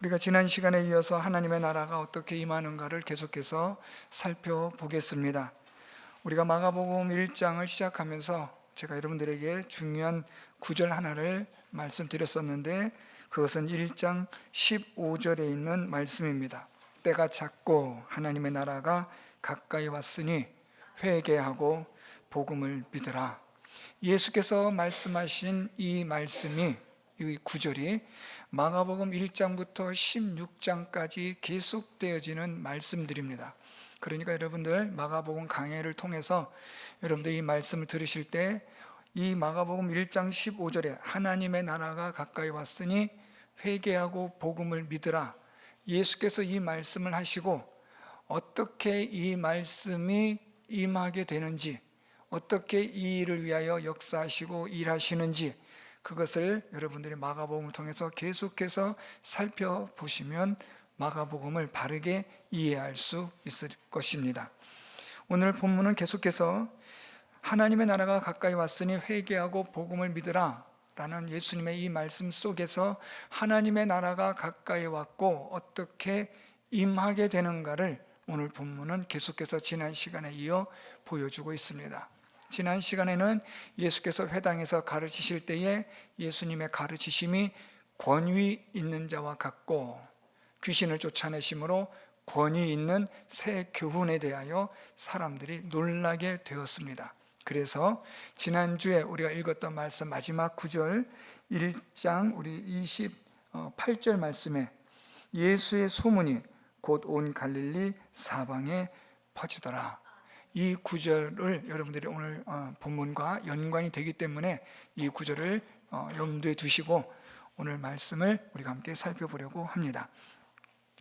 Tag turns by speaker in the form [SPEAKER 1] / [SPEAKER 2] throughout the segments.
[SPEAKER 1] 우리가 지난 시간에 이어서 하나님의 나라가 어떻게 임하는가를 계속해서 살펴보겠습니다. 우리가 마가복음 1장을 시작하면서 제가 여러분들에게 중요한 구절 하나를 말씀드렸었는데, 그것은 1장 15절에 있는 말씀입니다. 때가 찼고 하나님의 나라가 가까이 왔으니 회개하고 복음을 믿으라. 예수께서 말씀하신 이 말씀이, 이 구절이 마가복음 1장부터 16장까지 계속되어지는 말씀들입니다. 그러니까 여러분들 마가복음 강해를 통해서 여러분들 이 말씀을 들으실 때 이 마가복음 1장 15절에 하나님의 나라가 가까이 왔으니 회개하고 복음을 믿으라, 예수께서 이 말씀을 하시고 어떻게 이 말씀이 임하게 되는지, 어떻게 이 일을 위하여 역사하시고 일하시는지, 그것을 여러분들이 마가복음을 통해서 계속해서 살펴보시면 마가복음을 바르게 이해할 수 있을 것입니다. 오늘 본문은 계속해서 하나님의 나라가 가까이 왔으니 회개하고 복음을 믿으라 라는 예수님의 이 말씀 속에서 하나님의 나라가 가까이 왔고 어떻게 임하게 되는가를 오늘 본문은 계속해서 지난 시간에 이어 보여주고 있습니다. 지난 시간에는 예수께서 회당에서 가르치실 때에 예수님의 가르치심이 권위 있는 자와 같고 귀신을 쫓아내심으로 권위 있는 새 교훈에 대하여 사람들이 놀라게 되었습니다. 그래서 지난주에 우리가 읽었던 말씀 마지막 9절 1장 우리 28절 말씀에 예수의 소문이 곧 온 갈릴리 사방에 퍼지더라. 이 구절을 여러분들이 오늘 본문과 연관이 되기 때문에 이 구절을 염두에 두시고 오늘 말씀을 우리가 함께 살펴보려고 합니다.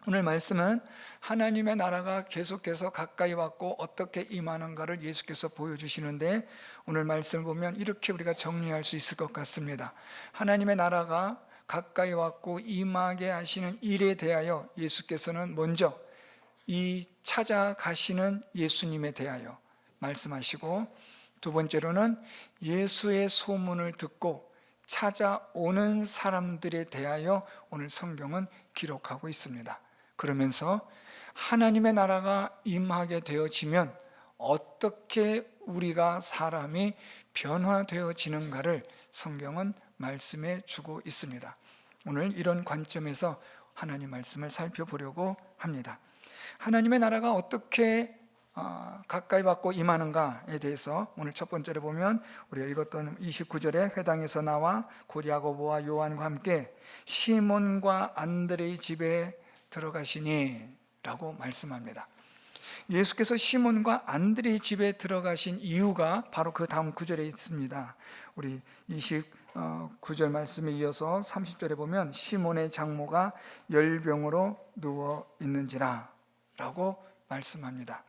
[SPEAKER 1] 오늘 말씀은 하나님의 나라가 계속해서 가까이 왔고 어떻게 임하는가를 예수께서 보여주시는데, 오늘 말씀을 보면 이렇게 우리가 정리할 수 있을 것 같습니다. 하나님의 나라가 가까이 왔고 임하게 하시는 일에 대하여 예수께서는 먼저 이 찾아가시는 예수님에 대하여 말씀하시고, 두 번째로는 예수의 소문을 듣고 찾아오는 사람들에 대하여 오늘 성경은 기록하고 있습니다. 그러면서 하나님의 나라가 임하게 되어지면 어떻게 우리가 사람이 변화되어지는가를 성경은 말씀해 주고 있습니다. 오늘 이런 관점에서 하나님 말씀을 살펴보려고 합니다. 하나님의 나라가 어떻게 가까이 왔고 임하는가에 대해서 오늘 첫 번째로 보면 우리가 읽었던 29절에 회당에서 나와 곧 야고보와 요한과 함께 시몬과 안드레의 집에 들어가시니 라고 말씀합니다. 예수께서 시몬과 안드레의 집에 들어가신 이유가 바로 그 다음 구절에 있습니다. 우리 29절 말씀에 이어서 30절에 보면 시몬의 장모가 열병으로 누워 있는지라 라고 말씀합니다.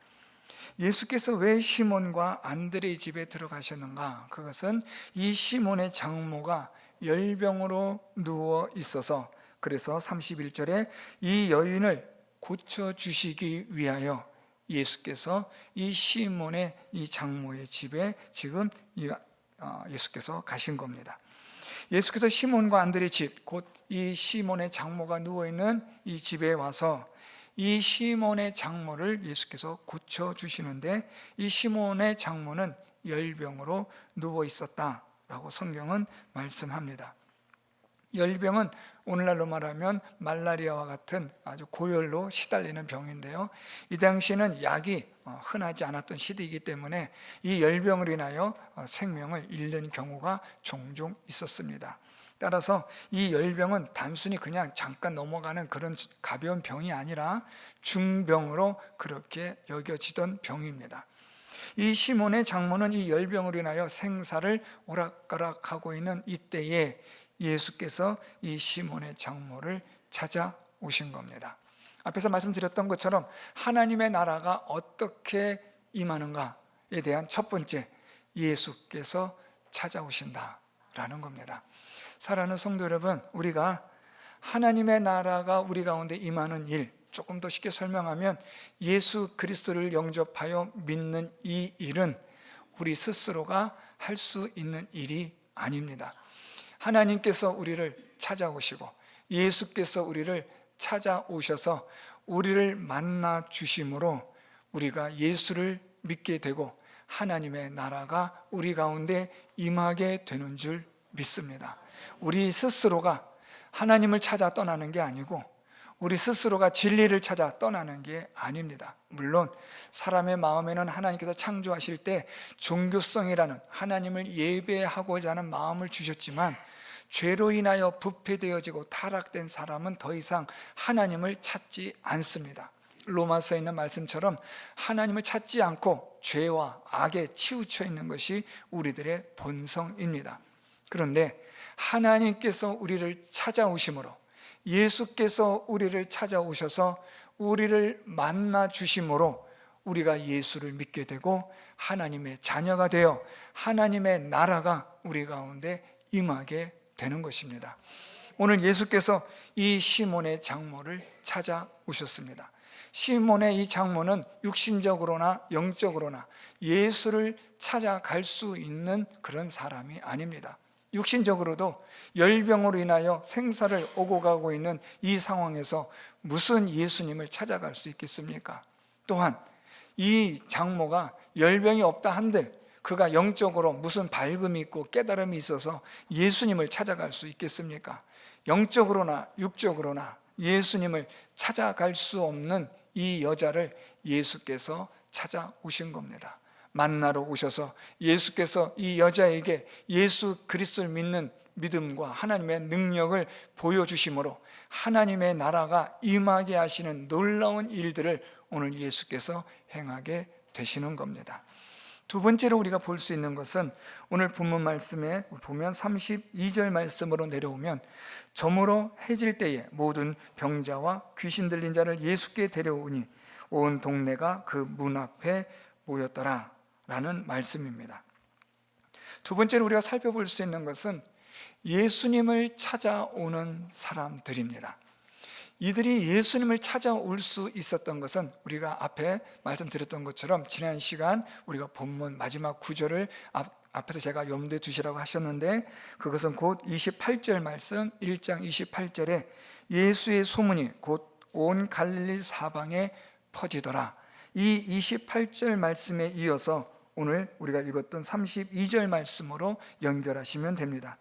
[SPEAKER 1] 예수께서 왜 시몬과 안드레의 집에 들어가셨는가? 그것은 이 시몬의 장모가 열병으로 누워 있어서, 그래서 31절에 이 여인을 고쳐주시기 위하여 예수께서 이 시몬의 이 장모의 집에 지금 예수께서 가신 겁니다. 예수께서 시몬과 안드레의 집, 곧 이 시몬의 장모가 누워있는 이 집에 와서 이 시몬의 장모를 예수께서 고쳐주시는데, 이 시몬의 장모는 열병으로 누워 있었다라고 성경은 말씀합니다. 열병은 오늘날로 말하면 말라리아와 같은 아주 고열로 시달리는 병인데요, 이 당시에는 약이 흔하지 않았던 시대이기 때문에 이 열병으로 인하여 생명을 잃는 경우가 종종 있었습니다. 따라서 이 열병은 단순히 그냥 잠깐 넘어가는 그런 가벼운 병이 아니라 중병으로 그렇게 여겨지던 병입니다. 이 시몬의 장모는 이 열병으로 인하여 생사를 오락가락하고 있는 이때에 예수께서 이 시몬의 장모를 찾아오신 겁니다. 앞에서 말씀드렸던 것처럼 하나님의 나라가 어떻게 임하는가에 대한 첫 번째, 예수께서 찾아오신다라는 겁니다. 사랑하는 성도 여러분, 우리가 하나님의 나라가 우리 가운데 임하는 일, 조금 더 쉽게 설명하면 예수 그리스도를 영접하여 믿는 이 일은 우리 스스로가 할 수 있는 일이 아닙니다. 하나님께서 우리를 찾아오시고 예수께서 우리를 찾아오셔서 우리를 만나 주심으로 우리가 예수를 믿게 되고 하나님의 나라가 우리 가운데 임하게 되는 줄 믿습니다. 우리 스스로가 하나님을 찾아 떠나는 게 아니고 우리 스스로가 진리를 찾아 떠나는 게 아닙니다. 물론 사람의 마음에는 하나님께서 창조하실 때 종교성이라는 하나님을 예배하고자 하는 마음을 주셨지만 죄로 인하여 부패되어지고 타락된 사람은 더 이상 하나님을 찾지 않습니다. 로마서에 있는 말씀처럼 하나님을 찾지 않고 죄와 악에 치우쳐 있는 것이 우리들의 본성입니다. 그런데 하나님께서 우리를 찾아오심으로, 예수께서 우리를 찾아오셔서 우리를 만나 주심으로 우리가 예수를 믿게 되고 하나님의 자녀가 되어 하나님의 나라가 우리 가운데 임하게 되는 것입니다. 오늘 예수께서 이 시몬의 장모를 찾아오셨습니다. 시몬의 이 장모는 육신적으로나 영적으로나 예수를 찾아갈 수 있는 그런 사람이 아닙니다. 육신적으로도 열병으로 인하여 생사를 오고 가고 있는 이 상황에서 무슨 예수님을 찾아갈 수 있겠습니까? 또한 이 장모가 열병이 없다 한들 그가 영적으로 무슨 밝음이 있고 깨달음이 있어서 예수님을 찾아갈 수 있겠습니까? 영적으로나 육적으로나 예수님을 찾아갈 수 없는 이 여자를 예수께서 찾아오신 겁니다. 만나러 오셔서 예수께서 이 여자에게 예수 그리스도를 믿는 믿음과 하나님의 능력을 보여주심으로 하나님의 나라가 임하게 하시는 놀라운 일들을 오늘 예수께서 행하게 되시는 겁니다. 두 번째로 우리가 볼 수 있는 것은 오늘 본문 말씀에 보면 32절 말씀으로 내려오면 저물어 해질 때에 모든 병자와 귀신 들린 자를 예수께 데려오니 온 동네가 그 문 앞에 모였더라 라는 말씀입니다. 두 번째로 우리가 살펴볼 수 있는 것은 예수님을 찾아오는 사람들입니다. 이들이 예수님을 찾아올 수 있었던 것은 우리가 앞에 말씀드렸던 것처럼 지난 시간 우리가 본문 마지막 구절을 앞에서 제가 염두에 두시라고 하셨는데 그것은 곧 28절 말씀 1장 28절에 예수의 소문이 곧 온 갈릴리 사방에 퍼지더라. 이 28절 말씀에 이어서 오늘 우리가 읽었던 32절 말씀으로 연결하시면 됩니다.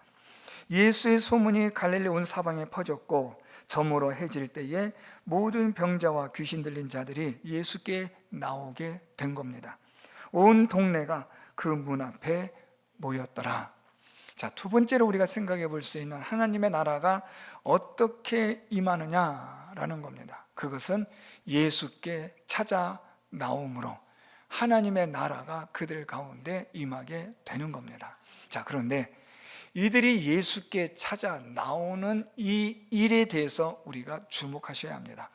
[SPEAKER 1] 예수의 소문이 갈릴리 온 사방에 퍼졌고 저물어 해질 때에 모든 병자와 귀신 들린 자들이 예수께 나오게 된 겁니다. 온 동네가 그 문 앞에 모였더라. 자, 두 번째로 우리가 생각해 볼 수 있는 하나님의 나라가 어떻게 임하느냐라는 겁니다. 그것은 예수께 찾아 나옴으로 하나님의 나라가 그들 가운데 임하게 되는 겁니다. 자, 그런데 이들이 예수께 찾아 나오는 이 일에 대해서 우리가 주목하셔야 합니다.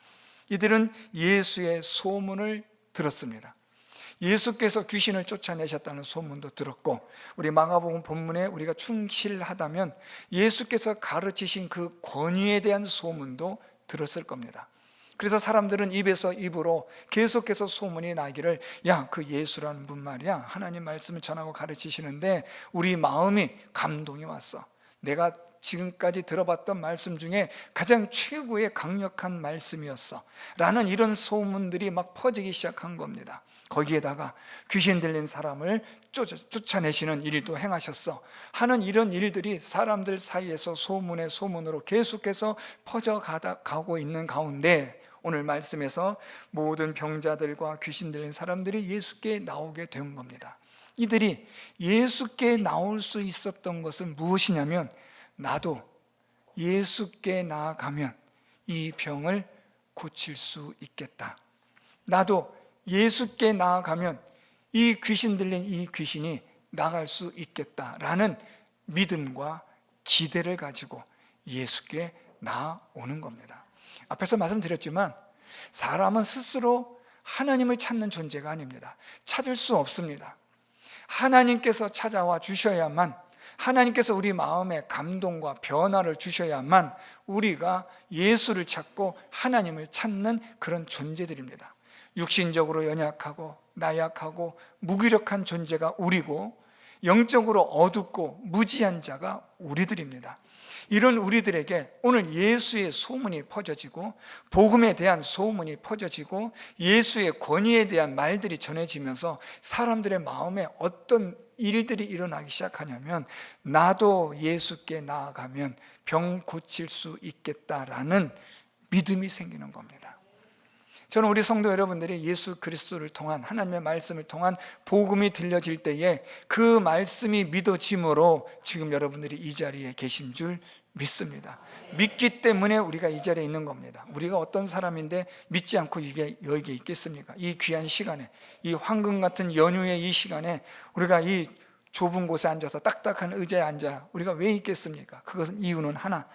[SPEAKER 1] 이들은 예수의 소문을 들었습니다. 예수께서 귀신을 쫓아내셨다는 소문도 들었고 우리 마가복음 본문에 우리가 충실하다면 예수께서 가르치신 그 권위에 대한 소문도 들었을 겁니다. 그래서 사람들은 입에서 입으로 계속해서 소문이 나기를 야, 그 예수라는 분 말이야 하나님 말씀을 전하고 가르치시는데 우리 마음이 감동이 왔어. 내가 지금까지 들어봤던 말씀 중에 가장 최고의 강력한 말씀이었어 라는 이런 소문들이 막 퍼지기 시작한 겁니다. 거기에다가 귀신 들린 사람을 쫓아내시는 일도 행하셨어 하는 이런 일들이 사람들 사이에서 소문의 소문으로 계속해서 퍼져가고 있는 가운데 오늘 말씀에서 모든 병자들과 귀신 들린 사람들이 예수께 나오게 된 겁니다. 이들이 예수께 나올 수 있었던 것은 무엇이냐면 나도 예수께 나아가면 이 병을 고칠 수 있겠다. 나도 예수께 나아가면 이 귀신 들린 이 귀신이 나갈 수 있겠다라는 믿음과 기대를 가지고 예수께 나아오는 겁니다. 앞에서 말씀드렸지만 사람은 스스로 하나님을 찾는 존재가 아닙니다. 찾을 수 없습니다. 하나님께서 찾아와 주셔야만, 하나님께서 우리 마음에 감동과 변화를 주셔야만 우리가 예수를 찾고 하나님을 찾는 그런 존재들입니다. 육신적으로 연약하고 나약하고 무기력한 존재가 우리고 영적으로 어둡고 무지한 자가 우리들입니다. 이런 우리들에게 오늘 예수의 소문이 퍼져지고 복음에 대한 소문이 퍼져지고 예수의 권위에 대한 말들이 전해지면서 사람들의 마음에 어떤 일들이 일어나기 시작하냐면 나도 예수께 나아가면 병 고칠 수 있겠다라는 믿음이 생기는 겁니다. 저는 우리 성도 여러분들이 예수 그리스도를 통한 하나님의 말씀을 통한 복음이 들려질 때에 그 말씀이 믿어짐으로 지금 여러분들이 이 자리에 계신 줄 믿습니다. 믿기 때문에 우리가 이 자리에 있는 겁니다. 우리가 어떤 사람인데 믿지 않고 여기에 있겠습니까? 이 귀한 시간에, 이 황금 같은 연휴의 이 시간에 우리가 이 좁은 곳에 앉아서 딱딱한 의자에 앉아 우리가 왜 있겠습니까? 그것은 이유는 하나,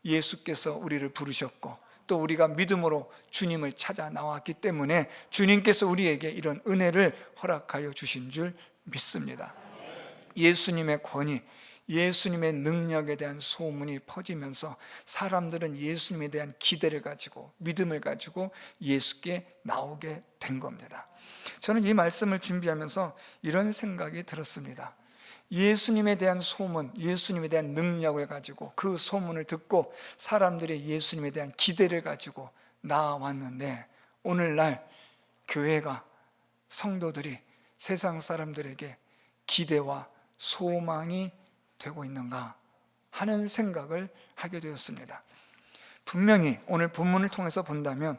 [SPEAKER 1] 예수께서 우리를 부르셨고 또 우리가 믿음으로 주님을 찾아 나왔기 때문에 주님께서 우리에게 이런 은혜를 허락하여 주신 줄 믿습니다. 예수님의 권위, 예수님의 능력에 대한 소문이 퍼지면서 사람들은 예수님에 대한 기대를 가지고 믿음을 가지고 예수께 나오게 된 겁니다. 저는 이 말씀을 준비하면서 이런 생각이 들었습니다. 예수님에 대한 소문, 예수님에 대한 능력을 가지고 그 소문을 듣고 사람들이 예수님에 대한 기대를 가지고 나왔는데 오늘날 교회가, 성도들이 세상 사람들에게 기대와 소망이 되고 있는가 하는 생각을 하게 되었습니다. 분명히 오늘 본문을 통해서 본다면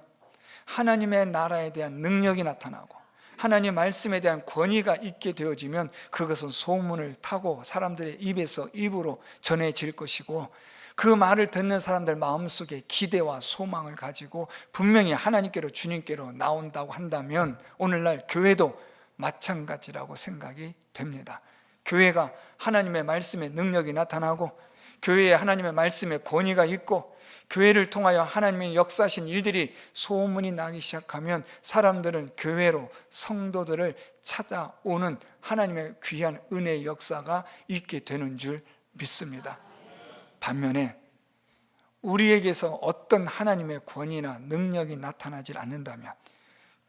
[SPEAKER 1] 하나님의 나라에 대한 능력이 나타나고 하나님의 말씀에 대한 권위가 있게 되어지면 그것은 소문을 타고 사람들의 입에서 입으로 전해질 것이고 그 말을 듣는 사람들 마음속에 기대와 소망을 가지고 분명히 하나님께로 주님께로 나온다고 한다면 오늘날 교회도 마찬가지라고 생각이 됩니다. 교회가 하나님의 말씀의 능력이 나타나고 교회에 하나님의 말씀의 권위가 있고 교회를 통하여 하나님의 역사하신 일들이 소문이 나기 시작하면 사람들은 교회로 성도들을 찾아오는 하나님의 귀한 은혜의 역사가 있게 되는 줄 믿습니다. 반면에 우리에게서 어떤 하나님의 권위나 능력이 나타나질 않는다면,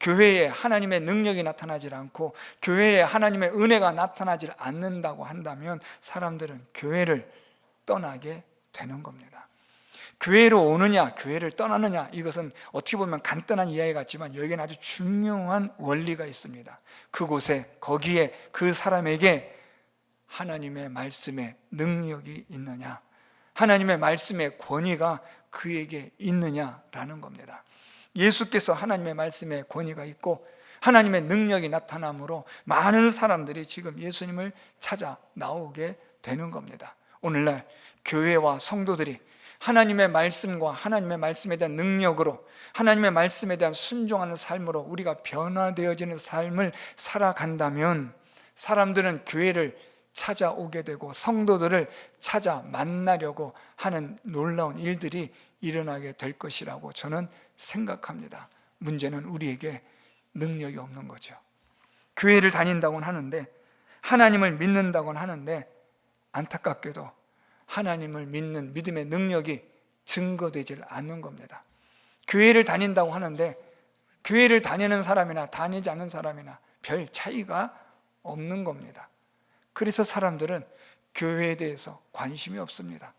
[SPEAKER 1] 교회에 하나님의 능력이 나타나질 않고 교회에 하나님의 은혜가 나타나질 않는다고 한다면 사람들은 교회를 떠나게 되는 겁니다. 교회로 오느냐 교회를 떠나느냐, 이것은 어떻게 보면 간단한 이야기 같지만 여기에는 아주 중요한 원리가 있습니다. 그곳에, 거기에 그 사람에게 하나님의 말씀의 능력이 있느냐, 하나님의 말씀의 권위가 그에게 있느냐라는 겁니다. 예수께서 하나님의 말씀의 권위가 있고 하나님의 능력이 나타남으로 많은 사람들이 지금 예수님을 찾아 나오게 되는 겁니다. 오늘날 교회와 성도들이 하나님의 말씀과 하나님의 말씀에 대한 능력으로, 하나님의 말씀에 대한 순종하는 삶으로 우리가 변화되어지는 삶을 살아간다면 사람들은 교회를 찾아오게 되고 성도들을 찾아 만나려고 하는 놀라운 일들이 일어나게 될 것이라고 저는 생각합니다. 문제는 우리에게 능력이 없는 거죠. 교회를 다닌다고는 하는데, 하나님을 믿는다고는 하는데 안타깝게도 하나님을 믿는 믿음의 능력이 증거되질 않는 겁니다. 교회를 다닌다고 하는데 교회를 다니는 사람이나 다니지 않는 사람이나 별 차이가 없는 겁니다. 그래서 사람들은 교회에 대해서 관심이 없습니다.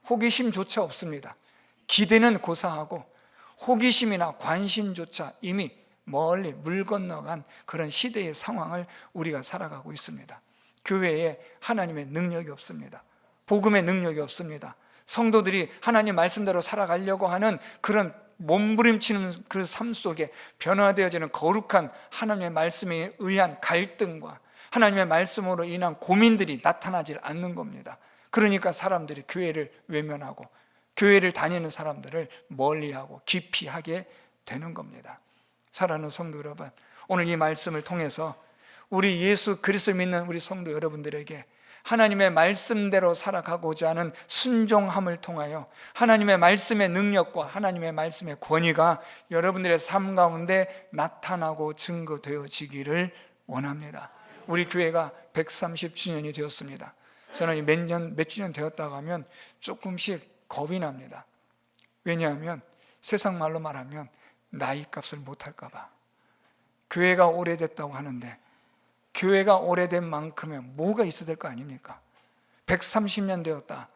[SPEAKER 1] 호기심조차 없습니다. 기대는 고사하고 호기심이나 관심조차 이미 멀리 물 건너간 그런 시대의 상황을 우리가 살아가고 있습니다. 교회에 하나님의 능력이 없습니다. 복음의 능력이 없습니다. 성도들이 하나님 말씀대로 살아가려고 하는 그런 몸부림치는 그 삶 속에 변화되어지는 거룩한 하나님의 말씀에 의한 갈등과 하나님의 말씀으로 인한 고민들이 나타나질 않는 겁니다. 그러니까 사람들이 교회를 외면하고 교회를 다니는 사람들을 멀리하고 기피하게 되는 겁니다. 사랑하는 성도 여러분, 오늘 이 말씀을 통해서 우리 예수 그리스도를 믿는 우리 성도 여러분들에게 하나님의 말씀대로 살아가고자 하는 순종함을 통하여 하나님의 말씀의 능력과 하나님의 말씀의 권위가 여러분들의 삶 가운데 나타나고 증거되어지기를 원합니다. 우리 교회가 130주년이 되었습니다. 저는 몇 주년 되었다고 하면 조금씩 겁이 납니다. 왜냐하면 세상 말로 말하면 나이 값을 못할까 봐. 교회가 오래됐다고 하는데 교회가 오래된 만큼의 뭐가 있어야 될 거 아닙니까? 130년 되었다.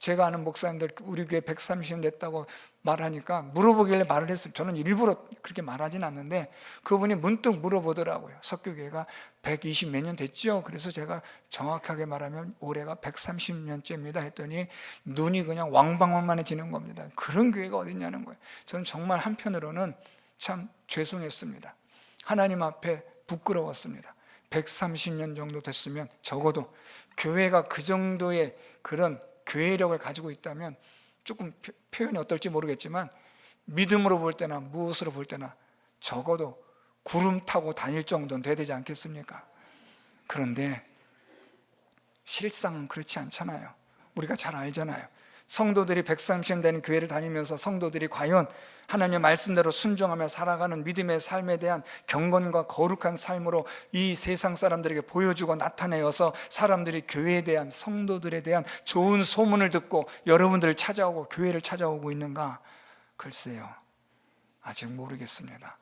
[SPEAKER 1] 제가 아는 목사님들 우리 교회 130년 됐다고 말하니까 물어보길래 말을 했어요. 저는 일부러 그렇게 말하진 않는데 그분이 문득 물어보더라고요. 석교교회가 120 몇 년 됐죠? 그래서 제가 정확하게 말하면 올해가 130년째입니다 했더니 눈이 그냥 왕방울만해지는 겁니다. 그런 교회가 어딨냐는 거예요. 저는 정말 한편으로는 참 죄송했습니다. 하나님 앞에 부끄러웠습니다. 130년 정도 됐으면 적어도 교회가 그 정도의 그런 교회력을 가지고 있다면 조금 표현이 어떨지 모르겠지만 믿음으로 볼 때나 무엇으로 볼 때나 적어도 구름 타고 다닐 정도는 돼야 되지 않겠습니까? 그런데 실상은 그렇지 않잖아요. 우리가 잘 알잖아요. 성도들이 130년 되는 교회를 다니면서 성도들이 과연 하나님의 말씀대로 순종하며 살아가는 믿음의 삶에 대한 경건과 거룩한 삶으로 이 세상 사람들에게 보여주고 나타내어서 사람들이 교회에 대한, 성도들에 대한 좋은 소문을 듣고 여러분들을 찾아오고 교회를 찾아오고 있는가? 글쎄요, 아직 모르겠습니다.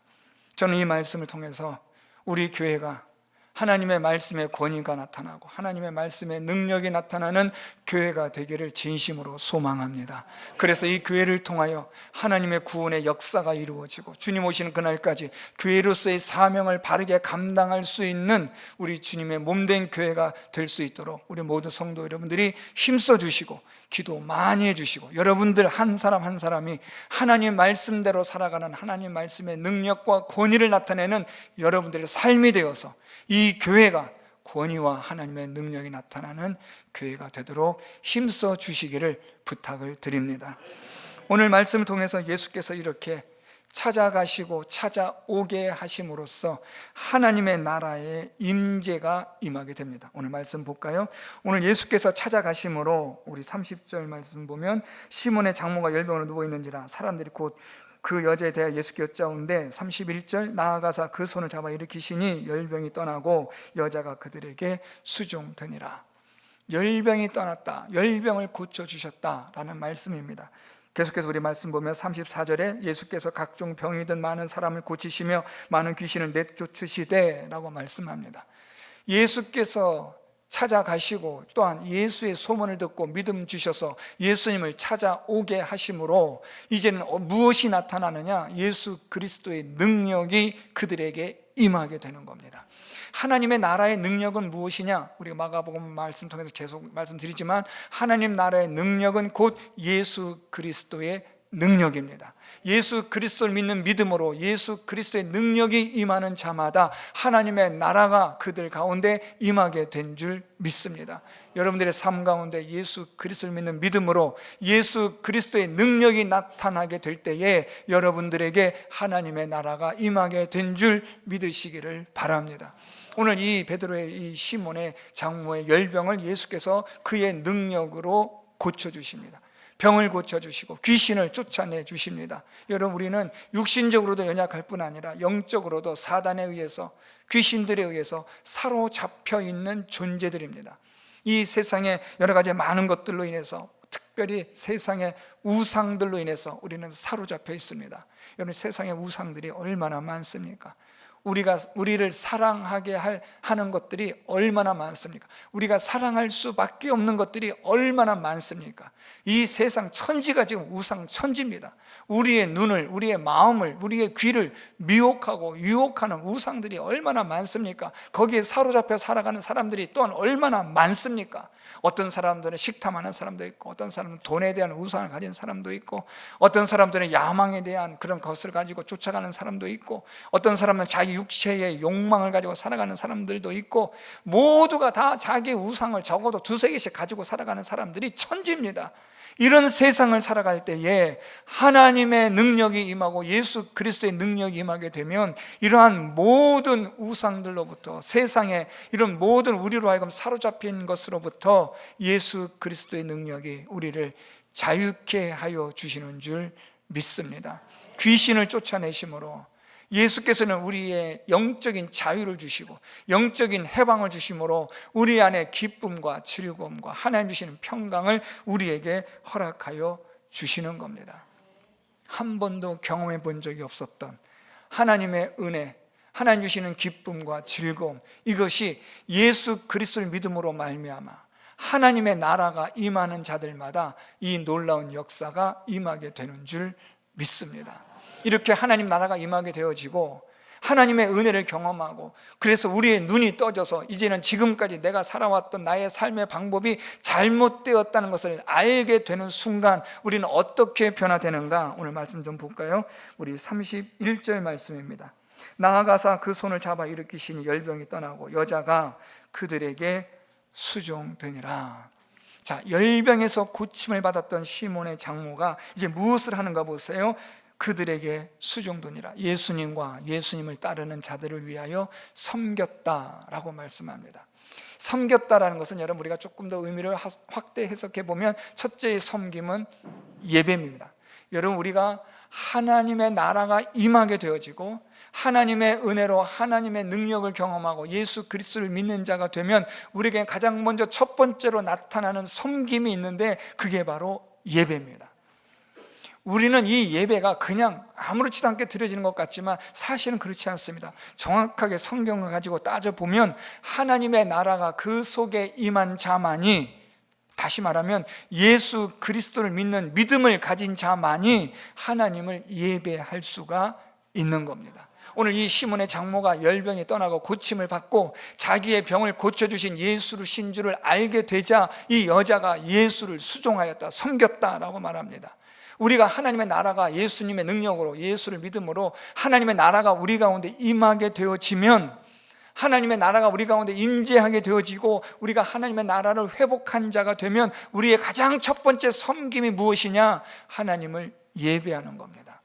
[SPEAKER 1] 저는 이 말씀을 통해서 우리 교회가 하나님의 말씀의 권위가 나타나고 하나님의 말씀의 능력이 나타나는 교회가 되기를 진심으로 소망합니다. 그래서 이 교회를 통하여 하나님의 구원의 역사가 이루어지고 주님 오시는 그날까지 교회로서의 사명을 바르게 감당할 수 있는 우리 주님의 몸된 교회가 될 수 있도록 우리 모든 성도 여러분들이 힘써 주시고 기도 많이 해주시고 여러분들 한 사람 한 사람이 하나님 말씀대로 살아가는 하나님 말씀의 능력과 권위를 나타내는 여러분들의 삶이 되어서 이 교회가 권위와 하나님의 능력이 나타나는 교회가 되도록 힘써 주시기를 부탁을 드립니다. 오늘 말씀을 통해서 예수께서 이렇게 찾아가시고 찾아오게 하심으로써 하나님의 나라의 임재가 임하게 됩니다. 오늘 말씀 볼까요? 오늘 예수께서 찾아가심으로 우리 30절 말씀 보면 시몬의 장모가 열병으로 누워있는지라 사람들이 곧 그 여자에 대하여 예수께 여짜온데 31절 나아가사 그 손을 잡아 일으키시니 열병이 떠나고 여자가 그들에게 수종되니라. 열병이 떠났다, 열병을 고쳐주셨다라는 말씀입니다. 계속해서 우리 말씀 보면 34절에 예수께서 각종 병이 든 많은 사람을 고치시며 많은 귀신을 내쫓으시되 라고 말씀합니다. 예수께서 찾아가시고 또한 예수의 소문을 듣고 믿음 주셔서 예수님을 찾아오게 하심으로 이제는 무엇이 나타나느냐? 예수 그리스도의 능력이 그들에게 임하게 되는 겁니다. 하나님의 나라의 능력은 무엇이냐? 우리가 마가복음 말씀 통해서 계속 말씀드리지만 하나님 나라의 능력은 곧 예수 그리스도의 능력입니다. 예수 그리스도를 믿는 믿음으로 예수 그리스도의 능력이 임하는 자마다 하나님의 나라가 그들 가운데 임하게 된 줄 믿습니다. 여러분들의 삶 가운데 예수 그리스도를 믿는 믿음으로 예수 그리스도의 능력이 나타나게 될 때에 여러분들에게 하나님의 나라가 임하게 된 줄 믿으시기를 바랍니다. 오늘 이 베드로의 이 시몬의 장모의 열병을 예수께서 그의 능력으로 고쳐주십니다. 병을 고쳐주시고 귀신을 쫓아내 주십니다. 여러분, 우리는 육신적으로도 연약할 뿐 아니라 영적으로도 사단에 의해서, 귀신들에 의해서 사로잡혀 있는 존재들입니다. 이 세상에 여러 가지 많은 것들로 인해서, 특별히 세상의 우상들로 인해서 우리는 사로잡혀 있습니다. 여러분, 세상의 우상들이 얼마나 많습니까? 우리를 사랑하게 하는 것들이 얼마나 많습니까? 우리가 사랑할 수밖에 없는 것들이 얼마나 많습니까? 이 세상 천지가 지금 우상 천지입니다. 우리의 눈을, 우리의 마음을, 우리의 귀를 미혹하고 유혹하는 우상들이 얼마나 많습니까? 거기에 사로잡혀 살아가는 사람들이 또한 얼마나 많습니까? 어떤 사람들은 식탐하는 사람도 있고, 어떤 사람은 돈에 대한 우상을 가진 사람도 있고, 어떤 사람들은 야망에 대한 그런 것을 가지고 쫓아가는 사람도 있고, 어떤 사람은 자기 육체의 욕망을 가지고 살아가는 사람들도 있고, 모두가 다 자기 우상을 적어도 두세 개씩 가지고 살아가는 사람들이 천지입니다. 이런 세상을 살아갈 때에 하나님의 능력이 임하고 예수 그리스도의 능력이 임하게 되면 이러한 모든 우상들로부터, 세상의 이런 모든 우리로 하여금 사로잡힌 것으로부터 예수 그리스도의 능력이 우리를 자유케 하여 주시는 줄 믿습니다. 귀신을 쫓아내심으로 예수께서는 우리의 영적인 자유를 주시고 영적인 해방을 주심으로 우리 안에 기쁨과 즐거움과 하나님 주시는 평강을 우리에게 허락하여 주시는 겁니다. 한 번도 경험해 본 적이 없었던 하나님의 은혜, 하나님 주시는 기쁨과 즐거움, 이것이 예수 그리스도를 믿음으로 말미암아 하나님의 나라가 임하는 자들마다 이 놀라운 역사가 임하게 되는 줄 믿습니다. 이렇게 하나님 나라가 임하게 되어지고 하나님의 은혜를 경험하고, 그래서 우리의 눈이 떠져서 이제는 지금까지 내가 살아왔던 나의 삶의 방법이 잘못되었다는 것을 알게 되는 순간 우리는 어떻게 변화되는가? 오늘 말씀 좀 볼까요? 우리 31절 말씀입니다. 나아가사 그 손을 잡아 일으키시니 열병이 떠나고 여자가 그들에게 수종되니라. 자, 열병에서 고침을 받았던 시몬의 장모가 이제 무엇을 하는가 보세요. 그들에게 수종되니라. 예수님과 예수님을 따르는 자들을 위하여 섬겼다라고 말씀합니다. 섬겼다라는 것은 여러분, 우리가 조금 더 의미를 확대 해석해 보면 첫째의 섬김은 예배입니다. 여러분, 우리가 하나님의 나라가 임하게 되어지고 하나님의 은혜로 하나님의 능력을 경험하고 예수 그리스도를 믿는 자가 되면 우리에게 가장 먼저 첫 번째로 나타나는 섬김이 있는데, 그게 바로 예배입니다. 우리는 이 예배가 그냥 아무렇지도 않게 드려지는 것 같지만 사실은 그렇지 않습니다. 정확하게 성경을 가지고 따져보면 하나님의 나라가 그 속에 임한 자만이, 다시 말하면 예수 그리스도를 믿는 믿음을 가진 자만이 하나님을 예배할 수가 있는 겁니다. 오늘 이 시몬의 장모가 열병이 떠나고 고침을 받고 자기의 병을 고쳐주신 예수를 신 줄을 알게 되자 이 여자가 예수를 수종하였다, 섬겼다라고 말합니다. 우리가 하나님의 나라가 예수님의 능력으로, 예수를 믿음으로 하나님의 나라가 우리 가운데 임하게 되어지면, 하나님의 나라가 우리 가운데 임재하게 되어지고 우리가 하나님의 나라를 회복한 자가 되면 우리의 가장 첫 번째 섬김이 무엇이냐? 하나님을 예배하는 겁니다.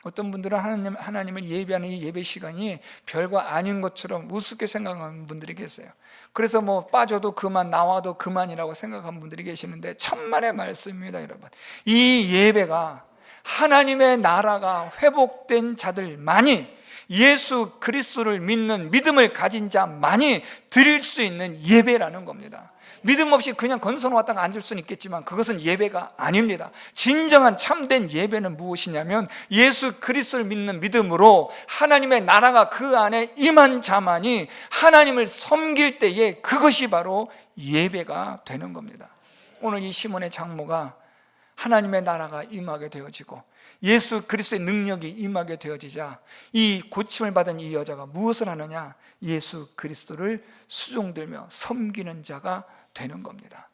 [SPEAKER 1] 어떤 분들은 하나님을 예배하는 이 예배 시간이 별거 아닌 것처럼 우습게 생각하는 분들이 계세요. 그래서 뭐 빠져도 그만, 나와도 그만이라고 생각하는 분들이 계시는데 천만의 말씀입니다, 여러분. 이 예배가 하나님의 나라가 회복된 자들만이, 예수 그리스도를 믿는 믿음을 가진 자만이 드릴 수 있는 예배라는 겁니다. 믿음 없이 그냥 건성 왔다가 앉을 수는 있겠지만 그것은 예배가 아닙니다. 진정한 참된 예배는 무엇이냐면 예수 그리스도를 믿는 믿음으로 하나님의 나라가 그 안에 임한 자만이 하나님을 섬길 때에 그것이 바로 예배가 되는 겁니다. 오늘 이 시몬의 장모가 하나님의 나라가 임하게 되어지고 예수 그리스도의 능력이 임하게 되어지자 이 고침을 받은 이 여자가 무엇을 하느냐? 예수 그리스도를 수종들며 섬기는 자가 되는 겁니다.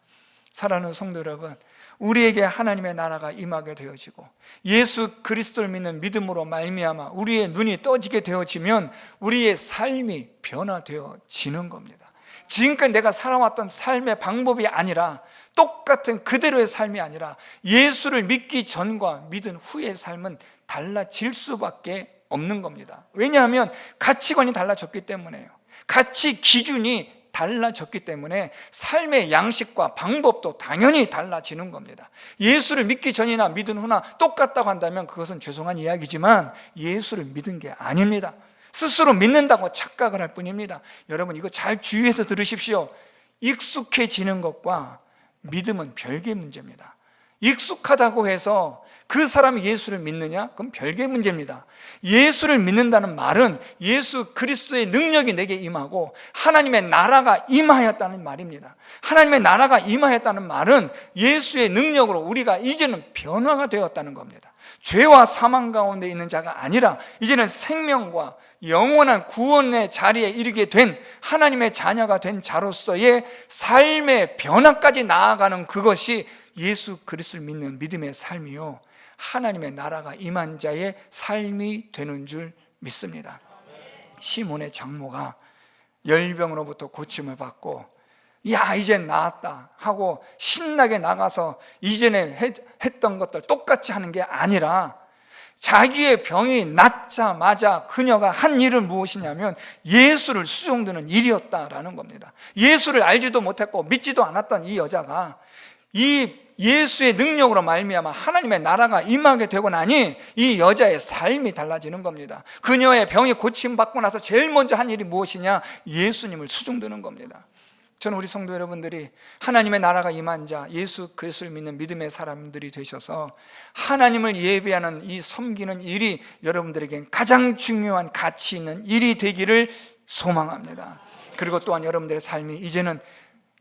[SPEAKER 1] 사랑하는 성도 여러분, 우리에게 하나님의 나라가 임하게 되어지고 예수 그리스도를 믿는 믿음으로 말미암아 우리의 눈이 떠지게 되어지면 우리의 삶이 변화되어지는 겁니다. 지금까지 내가 살아왔던 삶의 방법이 아니라, 똑같은 그대로의 삶이 아니라 예수를 믿기 전과 믿은 후의 삶은 달라질 수밖에 없는 겁니다. 왜냐하면 가치관이 달라졌기 때문에요. 가치 기준이 달라졌기 때문에 삶의 양식과 방법도 당연히 달라지는 겁니다. 예수를 믿기 전이나 믿은 후나 똑같다고 한다면 그것은 죄송한 이야기지만 예수를 믿은 게 아닙니다. 스스로 믿는다고 착각을 할 뿐입니다. 여러분, 이거 잘 주의해서 들으십시오. 익숙해지는 것과 믿음은 별개의 문제입니다. 익숙하다고 해서 그 사람이 예수를 믿느냐? 그럼 별개의 문제입니다. 예수를 믿는다는 말은 예수 그리스도의 능력이 내게 임하고 하나님의 나라가 임하였다는 말입니다. 하나님의 나라가 임하였다는 말은 예수의 능력으로 우리가 이제는 변화가 되었다는 겁니다. 죄와 사망 가운데 있는 자가 아니라 이제는 생명과 영원한 구원의 자리에 이르게 된 하나님의 자녀가 된 자로서의 삶의 변화까지 나아가는 그것이 예수 그리스도를 믿는 믿음의 삶이요, 하나님의 나라가 임한 자의 삶이 되는 줄 믿습니다. 시몬의 장모가 열병으로부터 고침을 받고 야, 이젠 나았다 하고 신나게 나가서 이전에 했던 것들 똑같이 하는 게 아니라 자기의 병이 낫자마자 그녀가 한 일은 무엇이냐면 예수를 수종드는 일이었다라는 겁니다. 예수를 알지도 못했고 믿지도 않았던 이 여자가 이 예수의 능력으로 말미암아 하나님의 나라가 임하게 되고 나니 이 여자의 삶이 달라지는 겁니다. 그녀의 병이 고침받고 나서 제일 먼저 한 일이 무엇이냐? 예수님을 수종드는 겁니다. 저는 우리 성도 여러분들이 하나님의 나라가 임한 자, 예수 그리스도를 믿는 믿음의 사람들이 되셔서 하나님을 예배하는 이 섬기는 일이 여러분들에겐 가장 중요한 가치 있는 일이 되기를 소망합니다. 그리고 또한 여러분들의 삶이 이제는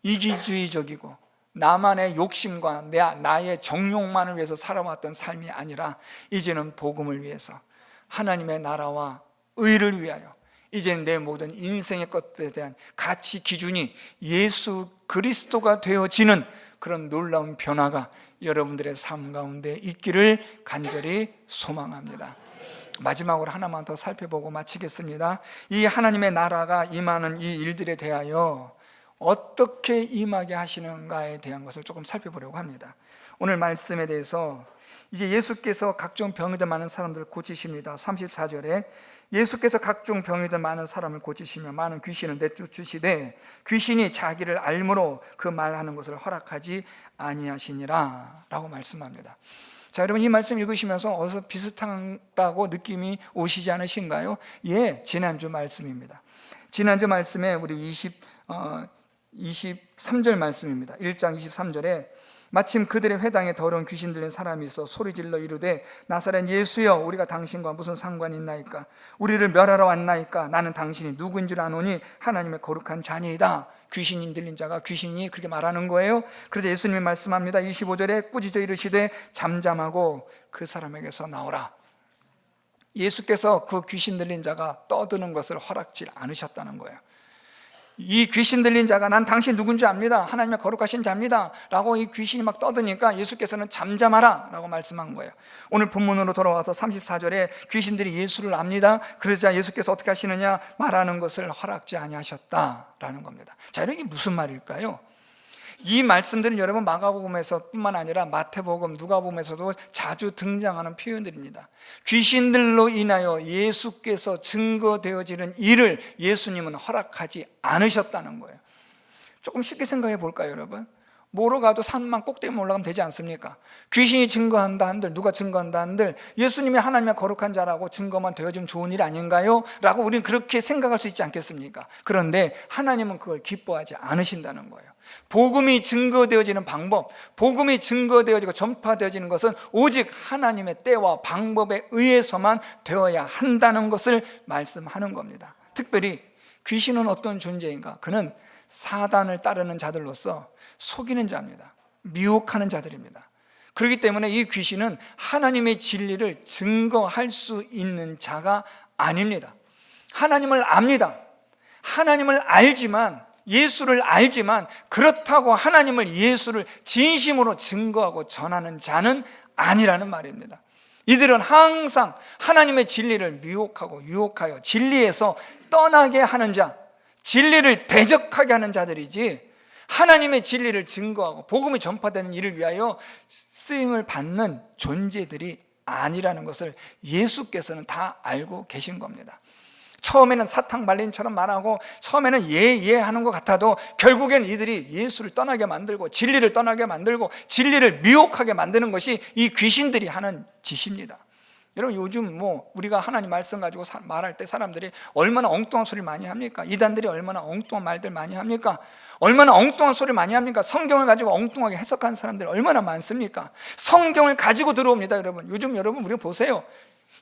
[SPEAKER 1] 이기주의적이고 나만의 욕심과 나의 정욕만을 위해서 살아왔던 삶이 아니라 이제는 복음을 위해서 하나님의 나라와 의를 위하여 이제는 내 모든 인생의 것들에 대한 가치 기준이 예수 그리스도가 되어지는 그런 놀라운 변화가 여러분들의 삶 가운데 있기를 간절히 소망합니다. 마지막으로 하나만 더 살펴보고 마치겠습니다. 이 하나님의 나라가 임하는 이 일들에 대하여 어떻게 임하게 하시는가에 대한 것을 조금 살펴보려고 합니다. 오늘 말씀에 대해서 이제 예수께서 각종 병이든 많은 사람들을 고치십니다. 34절에 예수께서 각종 병이든 많은 사람을 고치시며 많은 귀신을 내쫓으시되 귀신이 자기를 알므로 그 말하는 것을 허락하지 아니하시니라 라고 말씀합니다. 자, 여러분 이 말씀 읽으시면서 어디서 비슷하다고 느낌이 오시지 않으신가요? 예, 지난주 말씀입니다. 지난주 말씀에 우리 23절 말씀입니다. 1장 23절에 마침 그들의 회당에 더러운 귀신 들린 사람이 있어 소리질러 이르되 나사렛 예수여 우리가 당신과 무슨 상관이 있나이까? 우리를 멸하러 왔나이까? 나는 당신이 누구인 줄 아노니 하나님의 거룩한 자니이다. 귀신이 들린 자가 귀신이 그렇게 말하는 거예요. 그래서 예수님이 말씀합니다. 25절에 꾸짖어 이르시되 잠잠하고 그 사람에게서 나오라. 예수께서 그 귀신 들린 자가 떠드는 것을 허락지 않으셨다는 거예요. 이 귀신 들린 자가 난 당신 누군지 압니다, 하나님의 거룩하신 자입니다 라고 이 귀신이 막 떠드니까 예수께서는 잠잠하라 라고 말씀한 거예요. 오늘 본문으로 돌아와서 34절에 귀신들이 예수를 압니다. 그러자 예수께서 어떻게 하시느냐? 말하는 것을 허락지 아니하셨다라는 겁니다. 자, 이게 무슨 말일까요? 이 말씀들은 여러분 마가복음에서 뿐만 아니라 마태복음, 누가복음에서도 자주 등장하는 표현들입니다. 귀신들로 인하여 예수께서 증거되어지는 일을 예수님은 허락하지 않으셨다는 거예요. 조금 쉽게 생각해 볼까요, 여러분? 뭐로 가도 산만 꼭대기만 올라가면 되지 않습니까? 귀신이 증거한다 한들, 누가 증거한다 한들 예수님이 하나님의 거룩한 자라고 증거만 되어지면 좋은 일 아닌가요? 라고 우리는 그렇게 생각할 수 있지 않겠습니까? 그런데 하나님은 그걸 기뻐하지 않으신다는 거예요. 복음이 증거되어지는 방법, 복음이 증거되어지고 전파되어지는 것은 오직 하나님의 때와 방법에 의해서만 되어야 한다는 것을 말씀하는 겁니다. 특별히 귀신은 어떤 존재인가? 그는 사단을 따르는 자들로서 속이는 자입니다. 미혹하는 자들입니다. 그렇기 때문에 이 귀신은 하나님의 진리를 증거할 수 있는 자가 아닙니다. 하나님을 압니다. 하나님을 알지만, 예수를 알지만 그렇다고 하나님을, 예수를 진심으로 증거하고 전하는 자는 아니라는 말입니다. 이들은 항상 하나님의 진리를 미혹하고 유혹하여 진리에서 떠나게 하는 자, 진리를 대적하게 하는 자들이지 하나님의 진리를 증거하고 복음이 전파되는 일을 위하여 쓰임을 받는 존재들이 아니라는 것을 예수께서는 다 알고 계신 겁니다. 처음에는 사탕발린처럼 말하고 처음에는 예 하는 것 같아도 결국엔 이들이 예수를 떠나게 만들고 진리를 떠나게 만들고 진리를 미혹하게 만드는 것이 이 귀신들이 하는 짓입니다. 여러분 요즘 우리가 하나님 말씀 가지고 말할 때 사람들이 얼마나 엉뚱한 소리를 많이 합니까? 이단들이 얼마나 엉뚱한 말들 많이 합니까? 얼마나 엉뚱한 소리를 많이 합니까? 성경을 가지고 엉뚱하게 해석하는 사람들이 얼마나 많습니까? 성경을 가지고 들어옵니다. 여러분 요즘 여러분 우리가 보세요.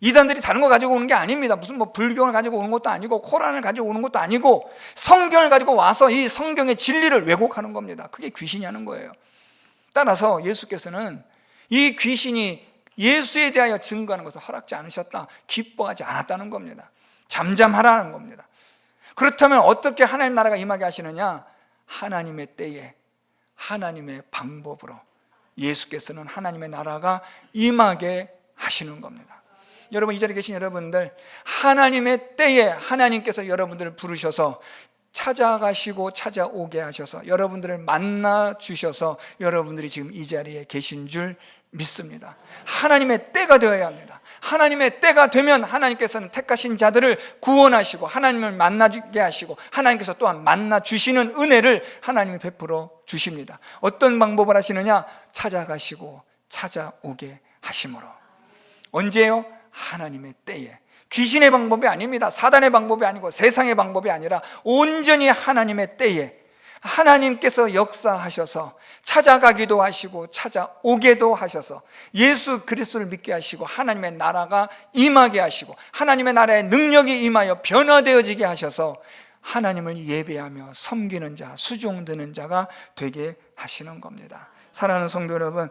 [SPEAKER 1] 이단들이 다른 거 가지고 오는 게 아닙니다. 무슨 불경을 가지고 오는 것도 아니고 코란을 가지고 오는 것도 아니고 성경을 가지고 와서 이 성경의 진리를 왜곡하는 겁니다. 그게 귀신이 하는 거예요. 따라서 예수께서는 이 귀신이 예수에 대하여 증거하는 것을 허락지 않으셨다, 기뻐하지 않았다는 겁니다. 잠잠하라는 겁니다. 그렇다면 어떻게 하나님 나라가 임하게 하시느냐? 하나님의 때에 하나님의 방법으로 예수께서는 하나님의 나라가 임하게 하시는 겁니다. 여러분 이 자리에 계신 여러분들, 하나님의 때에 하나님께서 여러분들을 부르셔서 찾아가시고 찾아오게 하셔서 여러분들을 만나 주셔서 여러분들이 지금 이 자리에 계신 줄 믿습니다. 하나님의 때가 되어야 합니다. 하나님의 때가 되면 하나님께서는 택하신 자들을 구원하시고 하나님을 만나게 하시고 하나님께서 또한 만나 주시는 은혜를 하나님이 베풀어 주십니다. 어떤 방법을 하시느냐? 찾아가시고 찾아오게 하심으로. 언제요? 하나님의 때에. 귀신의 방법이 아닙니다. 사단의 방법이 아니고 세상의 방법이 아니라 온전히 하나님의 때에 하나님께서 역사하셔서 찾아가기도 하시고 찾아오게도 하셔서 예수 그리스도를 믿게 하시고 하나님의 나라가 임하게 하시고 하나님의 나라의 능력이 임하여 변화되어지게 하셔서 하나님을 예배하며 섬기는 자, 수종드는 자가 되게 하시는 겁니다. 사랑하는 성도 여러분,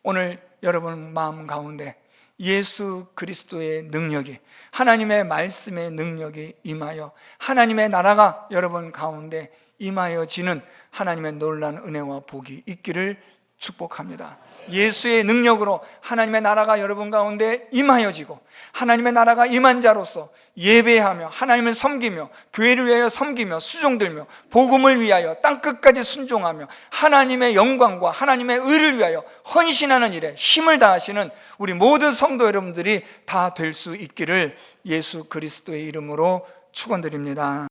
[SPEAKER 1] 오늘 여러분 마음 가운데 예수 그리스도의 능력이, 하나님의 말씀의 능력이 임하여 하나님의 나라가 여러분 가운데 임하여지는 하나님의 놀라운 은혜와 복이 있기를 축복합니다. 예수의 능력으로 하나님의 나라가 여러분 가운데 임하여지고, 하나님의 나라가 임한 자로서 예배하며 하나님을 섬기며 교회를 위하여 섬기며 수종들며 복음을 위하여 땅끝까지 순종하며 하나님의 영광과 하나님의 의를 위하여 헌신하는 일에 힘을 다하시는 우리 모든 성도 여러분들이 다 될 수 있기를 예수 그리스도의 이름으로 축원드립니다.